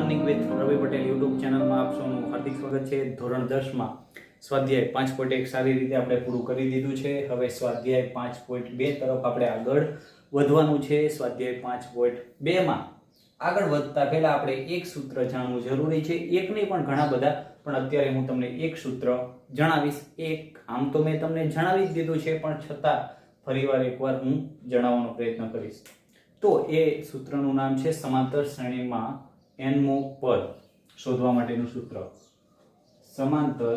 Learning with Ravi Patel YouTube ચેનલમાં આપ સૌનું હાર્દિક સ્વાગત છે। ધોરણ 10 માં સ્વાધ્યાય 5.1 સારી રીતે આપણે પૂરું કરી દીધું છે। હવે સ્વાધ્યાય 5.2 તરફ આપણે આગળ વધવાનું છે। સ્વાધ્યાય 5.2 માં આગળ વધતા પહેલા આપણે એક સૂત્ર જાણવું જરૂરી છે। એક નહીં પણ ઘણા બધા, પણ અત્યારે હું તમને એક સૂત્ર જણાવીશ। એક આમ તો મેં તમને જણાવી જ દીધું છે, પણ છતાં ફરીવાર એકવાર હું જણાવવાનો પ્રયત્ન કરીશ। તો એ સૂત્રનું નામ છે સમાંતર શ્રેણીમાં n-મું પદ શોધવા માટેનું સૂત્ર। સમાંતર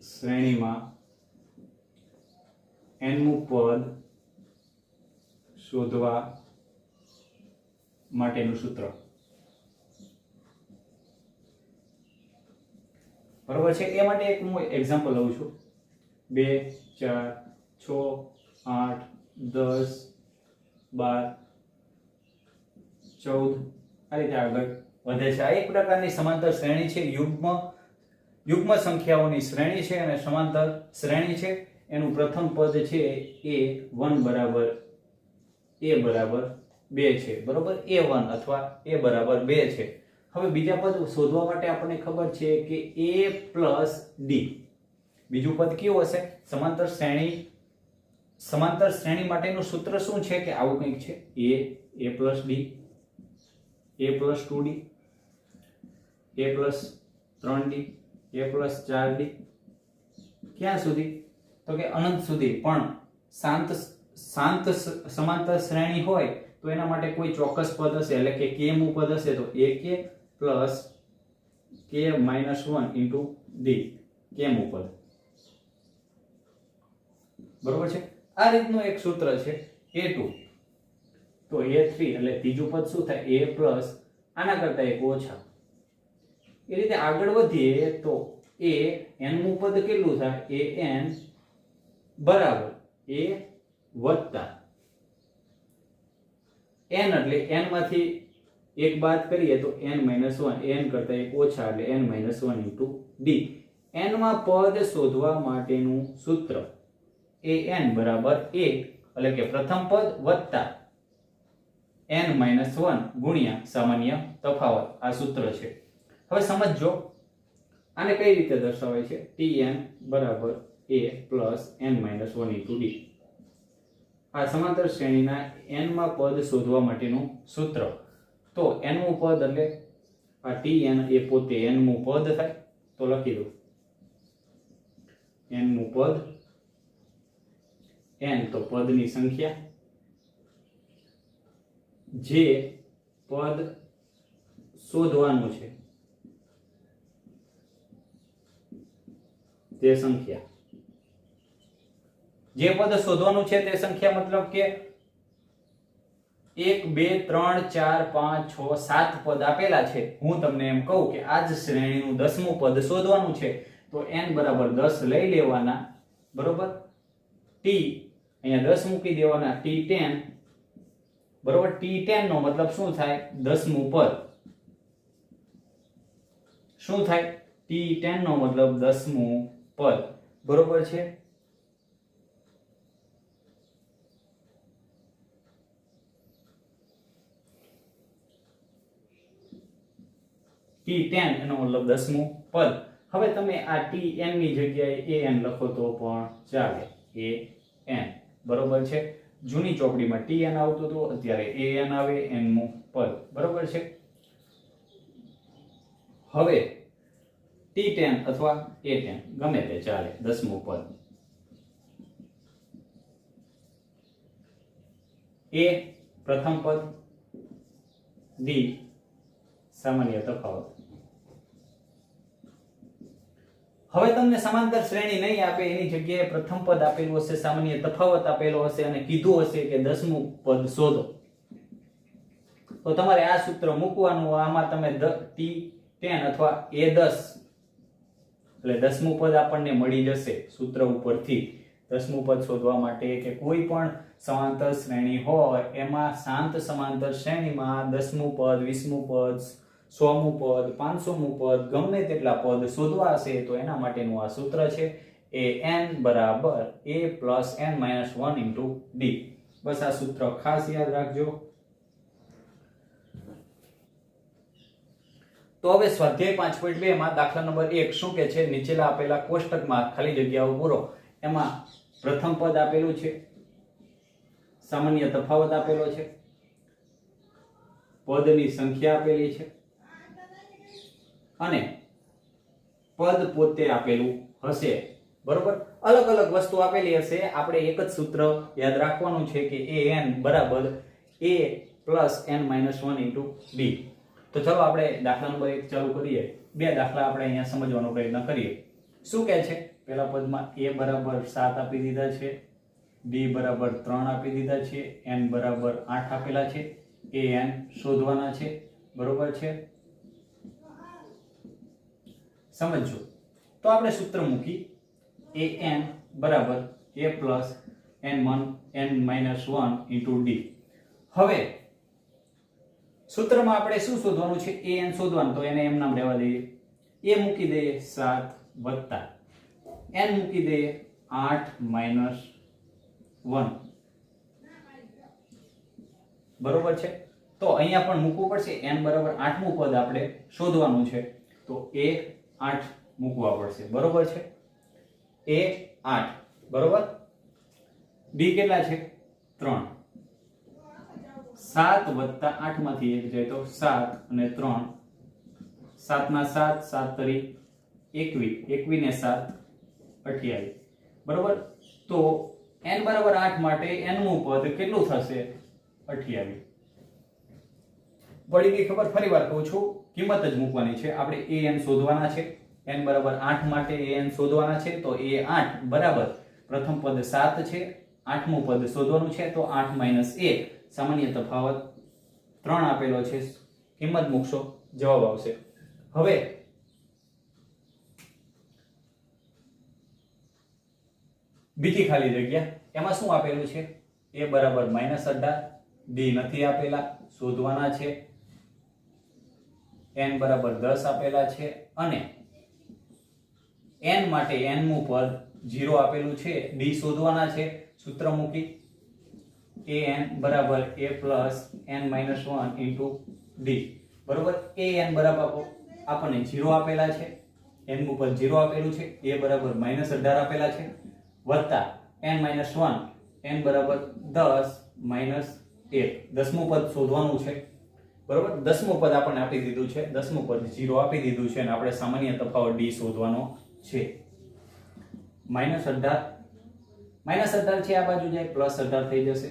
શ્રેણીમાં n-મું પદ શોધવા માટેનું સૂત્ર, બરોબર છે। એ માટે એક હું એક્ઝામ્પલ લઉં છું। 2 4 6 8 10 12 14 આ રીતે આગળ વધે છે। આ એક પ્રકારની સમાંતર શ્રેણી છે। યુગ્મ સંખ્યાઓની શ્રેણી છે અને સમાંતર શ્રેણી છે। એનું પ્રથમ પદ છે એ 1 બરાબર a બરાબર 2 છે, બરોબર। a1 અથવા a બરાબર 2 છે। હવે બીજા પદ શોધવા માટે આપણને ખબર છે કે a પ્લસ d, બીજું પદ કયું હશે? સમાંતર શ્રેણી માટેનું સૂત્ર શું છે કે આવું કંઈક છે, a plus d, a plus 2d, a plus 3d, a plus 4d, ક્યાં સુધી? તો કે અનંત સુધી। પણ શાંત સમાંતર શ્રેણી હોય તો એના માટે કોઈ ચોક્કસ પદ હશે, એટલે કે k મું પદ હશે તો ak plus k minus 1 into d, k મું પદ, બરોબર છે। આ રીતનું એક સૂત્ર છે a2 તો a3 એટલે ત્રીજું પદ શું થાય? a પ્લસ આના કરતા એક ઓછા। એ રીતે આગળ વધીએ તો a n મું પદ કેટલું થાય? an બરાબર a વત્તા n, એટલે n માંથી એક બાદ કરીએ તો n માઇનસ 1, n કરતા એક ઓછા એટલે n minus 1 into d। n માં પદ શોધવા માટેનું સૂત્ર an બરાબર 1 એટલે કે પ્રથમ પદ વત્તા n માઇનસ 1 ગુણ્યા સામાન્ય તફાવત, આ સૂત્ર છે। હવે સમજો આને કઈ રીતે દર્શાવાય છે? tn બરાબર a plus n minus 1 into d। આ સમાંતર શ્રેણીના n માં પદ શોધવા માટેનું સૂત્ર। તો n મું પદ એટલે આ tn એ પોતે n મું પદ થાય, તો લખી દો n મું પદ, n તો પદની સંખ્યા, જે પદ શોધવાનું છે તે સંખ્યા, જે પદ શોધવાનું છે તે સંખ્યા મતલબ કે 1 2 3 4 5 6 7 પદ આપેલા છે। હું તમને એમ કહું કે આ જ શ્રેણીનું 10મું પદ શોધવાનું છે તો n બરાબર 10 લઈ લેવાના, બરોબર। t અહીંયા 10 મૂકી દેવાના, t10 બરોબર। t10 નો મતલબ શું થાય? 10મું પદ શું થાય? t10 નો મતલબ 10મું પદ, બરોબર છે। t10 એનો મતલબ 10મું પદ। હવે તમે આ tn ની જગ્યાએ an લખો તો પણ ચાલે, an, બરોબર છે। જૂની ચોપડીમાં tn આવતું હતું, અત્યારે an આવે, n મું પદ, બરોબર છે। હવે t10 અથવા a10 ગમે તે ચાલે, 10મું પદ। a પ્રથમ પદ, d સામાન્ય તફાવત। હવે તમને સમાંતર શ્રેણી નહીં આપે, એની જગ્યાએ પ્રથમ પદ આપેલું હશે, સામાન્ય તફાવત આપેલો હશે અને કીધું હશે કે 10મું પદ શોધો, તો તમારે આ સૂત્ર મૂકવાનું। આમાં તમે t10 અથવા a10 એટલે 10મું પદ આપણને મળી જશે સૂત્ર ઉપરથી। 10મું પદ શોધવા માટે કે કોઈ પણ સમાંતર શ્રેણી હોય એમાં શાંત સમાંતર શ્રેણીમાં 10મું પદ, 20મું પદ, 100મું પદ, 500મું પદ, ગમે તેટલા પદ શોધવા હશે તો એના માટેનું આ સૂત્ર છે an બરાબર a plus n minus 1 into d। બસ આ સૂત્ર ખાસ યાદ રાખજો। તો હવે સ્વાધ્યાય 5.2 માં દાખલા નંબર 1 શું કે છે, નીચેલા આપેલા કોષ્ટકમાં ખાલી જગ્યાઓ પૂરો. એમાં પ્રથમ પદ આપેલું છે, સામાન્ય તફાવત આપેલો છે, પદની સંખ્યા આપેલી છે અને પદ પોતે આપેલું હશે. બરોબર, અલગ અલગ વસ્તુ આપેલી હશે. આપણે એક જ સૂત્ર યાદ રાખવાનું છે કે an બરાબર a plus n minus 1 into d. તો ચલો આપણે દાખલા નંબર 1 ચાલુ કરીએ. બે દાખલા આપણે અહીંયા સમજવાનો પ્રયત્ન કરીએ. શું કહે છે, પહેલા પદમાં a બરાબર 7 આપી દીધા છે, d બરાબર 3 આપી દીધા છે, n બરાબર 8 આપેલા છે, an શોધવાના છે. બરોબર છે, સમજો. તો આપણે સૂત્ર મૂકી an બરાબર a plus n minus 1 into d. હવે સૂત્રમાં આપણે શું શોધવાનું છે, an શોધવાનું. તો એને એમ નામ રહેવા દઈએ, a મૂકી દઈએ 7 વત્તા n મૂકી દઈએ 8 માઇનસ 1. બરોબર છે, તો અહીંયા પણ મૂકવું પડશે. n બરાબર 8મું પદ આપણે શોધવાનું છે, તો a 8 મૂકવા પડશે. બરોબર છે, a 8. બરોબર, d કેટલા છે 3. 7 વત્તા 8 માંથી 1 જાય તો 7 અને 3, 7 ના 7, 7 તરી 21, 21 ને 7 28. બરોબર, તો n બરાબર 8 માટે n મું પદ કેટલું થશે 28. પડી ગઈ ખબર? ફરી વાર કહું છું, કિંમત જ મૂકવાની છે. આપણે an શોધવાના છે. n બરાબર 8 માટે an શોધવાના છે, તો a 8 બરાબર પ્રથમ પદ 7 છે, 8મું પદ શોધવાનું છે, તો 8 માઇનસ 1, સામાન્ય તફાવત 3 આપેલો છે. કિંમત મૂકશો, જવાબ આવશે. હવે બીજી ખાલી જગ્યા, એમાં શું આપેલું છે, a બરાબર -18, d નથી આપેલા, શોધવાના છે. n બરાબર 10 આપેલા છે અને n માટે n મું પદ 0 આપેલું છે, d શોધવાના છે. સૂત્ર મૂકી an બરાબર a plus n minus 1 into d. બરોબર, an બરાબર આપણને 0 આપેલા છે, n મું પદ 0 આપેલું છે, a બરાબર -18 આપેલા છે, વત્તા n માઇનસ 1, n બરાબર 10 માઇનસ 1, 10મું પદ શોધવાનું છે. બરોબર, 10મું પદ આપણને આપી દીધું છે, 10મું પદ 0 આપી દીધું છે અને આપણે સામાન્ય તફાવત d શોધવાનો છે. -18 છે, આ બાજુ જાય +18 થઈ જશે.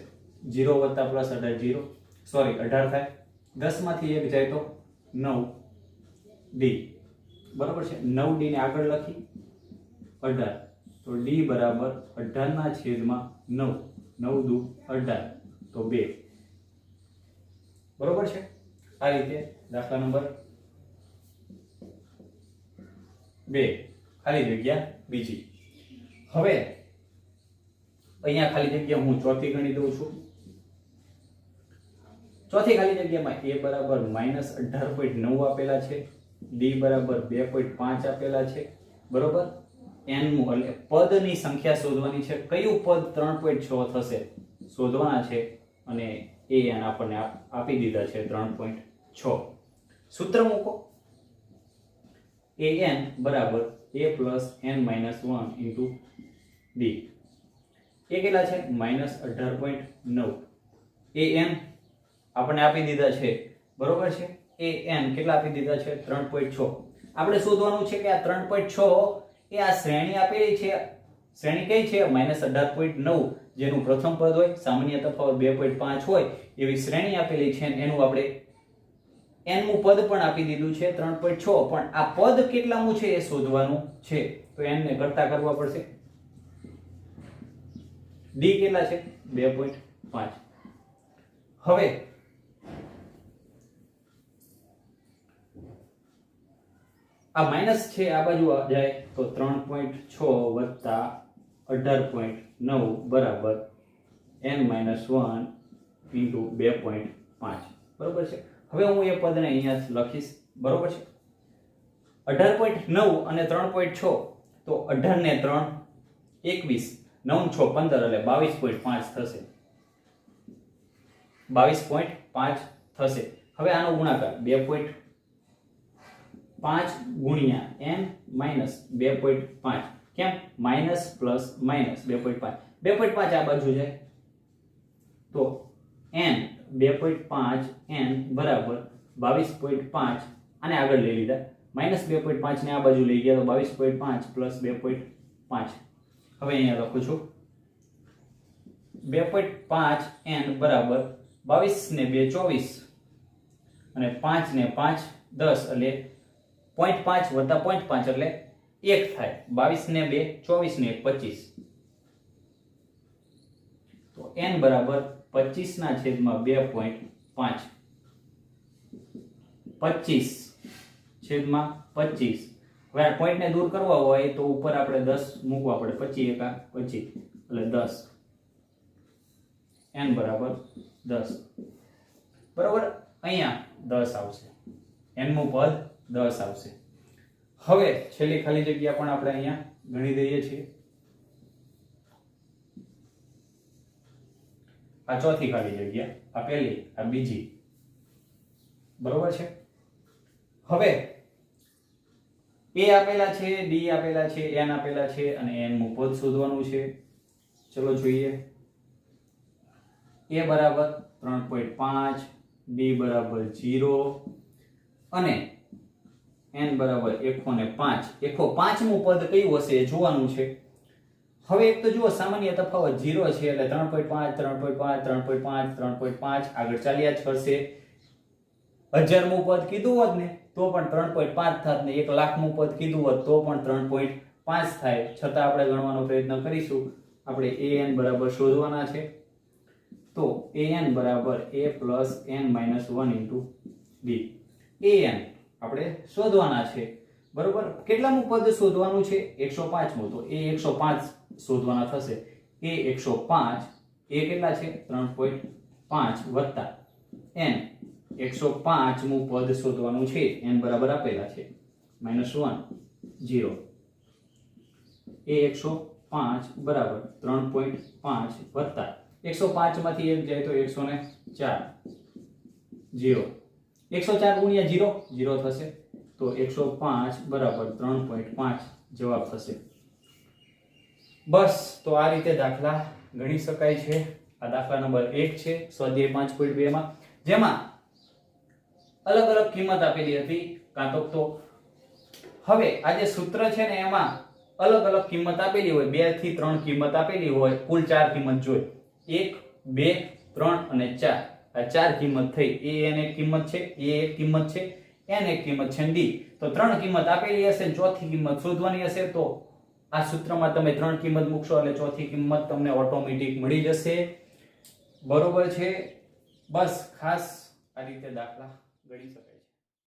0 વત્તા +18 0, સોરી 18 થાય. 10 માંથી 1 જાય તો 9d. બરોબર છે, 9d ને આગળ લખી 18, તો d બરાબર 18 ના છેદમાં 9, 9 દુ 18, તો 2. બરોબર છે, આ રીતે દાખલા નંબર 2 ખાલી જગ્યા બીજી. હવે અહીંયા ખાલી જગ્યા હું ચોથી ગણી દઉં છું. ચોથી ખાલી જગ્યામાં a બરાબર -18.9 આપેલા છે, d બરાબર 2.5 આપેલા છે. બરોબર, n મું એટલે પદની સંખ્યા શોધવાની છે. કયું પદ 3.6 થશે શોધવાના છે અને an આપણને આપી દીધા છે 3.6. સૂત્ર મૂકો, an બરાબર a plus n minus 1 into d. એ કેટલા છે -18.9. an આપણને આપી દીધા છે. બરોબર છે, an કેટલા આપી દીધા છે 3.6. આપણે શોધવાનું છે કે આ 3.6 એ આ શ્રેણી આપેલી છે. શ્રેણી કઈ છે -18.9, જેનું પ્રથમ પદ હોય, સામાન્ય તફાવત 2.5 હોય એવી શ્રેણી આપેલી છે. એનું આપણે n મું પદ પણ આપી દીધું છે 3.6, પણ આ પદ કેટલામું છે એ શોધવાનું છે. તો n ને ઘટતા કરવા પડશે. d કેટલા છે 2.5. હવે આ માઈનસ છે, આ બાજુ જાય તો 3.6 વત્તા 18.9 બરાબર n માઇનસ 1 ઇન્ટુ 2.5. બરોબર છે. હવે હું એ પદને અહીંયા લખીશ. બરોબર છે, 18.9 અને 3.6, તો 18 ને 3 21, 9 6 15 એટલે 22.5 થશે. 22.5 થશે. હવે આનો ગુણાકાર 5 ગુણ્યા n માઇનસ 2.5 કેમ માઇનસ પ્લસ માઇનસ 2.5 2.5 આ બાજુ જાય તો n 2.5 n બરાબર 22.5 આને આગળ લઈ લીધા માઇનસ 2.5 ને આ બાજુ લઈ ગયા તો 22.5 પ્લસ 2.5 હવે અહીંયા લખું છું 2.5 n બરાબર 22 ને 2 24 અને 5 ને 5 10 એટલે 0.5 વત્તા 0.5 એટલે 1 થાય 22 ને 2 24 ને 1 25 તો n બરાબર 25 ના છેદમાં 2.5 25 છેદમાં 25 હવે આ પોઈન્ટ ને દૂર કરવા હોય તો ઉપર આપણે 10 મૂકવા પડે 25 એકા 25 એટલે 10 n બરાબર 10 બરાબર અહીંયા 10 આવશે n નું પદ 10 આવશે હવે છેલ્લી ખાલી જગ્યા પણ આપણે અહીંયા ગણી દઈએ છીએ આ ચોથી ખાલી જગ્યા આ પહેલી આ બીજી બરોબર છે હવે a આપેલા છે d આપેલા છે n આપેલા છે અને n નું પદ શોધવાનું છે ચલો જોઈએ a બરાબર 3.5 d બરાબર 0 અને n બરાબર 105 105 મુ પદ કયું હશે એ જોવાનું છે હવે એક તો જુઓ સામાન્ય તફાવત 0 છે એટલે 3.5 3.5 3.5 3.5 આગળ ચાલ્યા જ કરશે 1000 મુ પદ કીધું હોત ને તો પણ 3.5 થાત ને 1 લાખ મુ પદ કીધું હોત તો પણ 3.5 થાય છતાં આપણે ગણવાનો પ્રયત્ન કરીશું આપણે an બરાબર શોધવાના છે તો an બરાબર a plus n minus 1 d an આપણે શોધવાના છે બરોબર કેટલામું પદ શોધવાનું છે 105 મુ તો a 105 શોધવાના થશે a 105 એ કેટલા છે 3.5 વત્તા n 105 મુ પદ શોધવાનું છે n બરાબર આપેલા છે -1 0 a 105 બરાબર 3.5 વત્તા 105 માંથી 1 જાય તો 104 0 104 ગુણ્યા 0 0 થશે તો 105 બરાબર 3.5 જવાબ થશે બસ તો આ રીતે દાખલા ગણી શકાય છે આ દાખલા નંબર 1 છે સ્વાધ્યાય 5.2 માં જેમાં અલગ અલગ કિંમત આપેલી હતી કાં તો હવે આ જે સૂત્ર છે ને એમાં અલગ અલગ કિંમત આપેલી હોય 2 થી 3 કિંમત આપેલી હોય કુલ 4 કિંમત જોઈ 1 2 3 અને 4 આ 4 કિંમત થઈ a n એક કિંમત છે a એક કિંમત છે n એક કિંમત છે d તો 3 કિંમત આપેલી હશે ચોથી કિંમત શોધવાની હશે તો આ સૂત્રમાં તમે 3 કિંમત મૂકશો એટલે ચોથી કિંમત તમને ઓટોમેટિક મળી જશે બરોબર છે બસ ખાસ આ રીતે દાખલા ગણી શકાય